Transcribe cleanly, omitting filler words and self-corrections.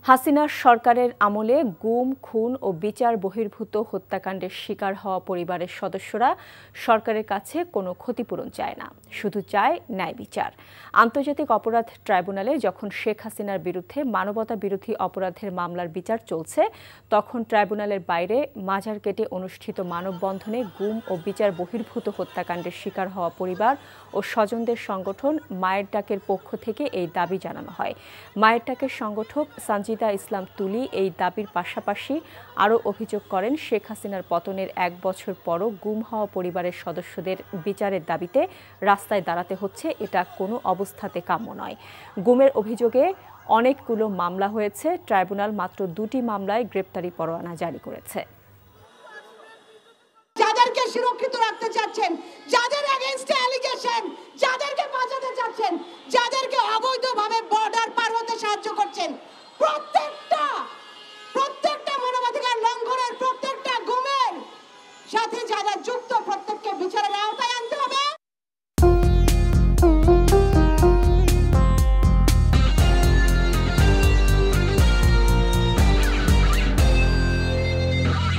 হাসিনার সরকারের আমলে গুম, খুন ও বিচার বহির্ভূত হত্যাকাণ্ডের শিকার হওয়া পরিবারের সদস্যরা সরকারের কাছে কোনো ক্ষতিপূরণ চায় না, শুধু চায় ন্যায় বিচার। আন্তর্জাতিক অপরাধ ট্রাইব্যুনালে যখন শেখ হাসিনার বিরুদ্ধে মানবতাবিরোধী অপরাধের মামলার বিচার চলছে, তখন ট্রাইব্যুনালের বাইরে মাজার কেটে অনুষ্ঠিত মানববন্ধনে গুম ও বিচার বহির্ভূত হত্যাকাণ্ডের শিকার হওয়া পরিবার ও স্বজনদের সংগঠন মায়ের ডাকের পক্ষ থেকে এই দাবি জানানো হয়। মায়ের ডাকের সংগঠক সানজিদা ইসলাম তুলি এই দাবির পাশাপাশি আরও অভিযোগ করেন, শেখ হাসিনার পতনের 1 বছর পরও গুম হওয়া পরিবারের সদস্যদের বিচারের দাবিতে রাস্তায় দাঁড়াতে হচ্ছে, এটা কোনো অবস্থাতে কাম্য নয়। গুমের অভিযোগে অনেকগুলো মামলা হয়েছে, ট্রাইব্যুনাল মাত্র 2টি মামলায় গ্রেপ্তারি পরোয়ানা জারি করেছে। যাদেরকে সুরক্ষিত রাখতে চাচ্ছেন, যাদের এগেইনস্টে অ্যালিগেশন, যাদেরকে বাঁচাতে চাচ্ছেন, যাদেরকে অবৈধভাবে বর্ডার পার হতে সাহায্য করছেন, প্রত্যেকটা মানবাধিকার লঙ্ঘনের, প্রত্যেকটা গুমের সাথে যারা যুক্ত, প্রত্যেককে বিচারের আওতায় আনতে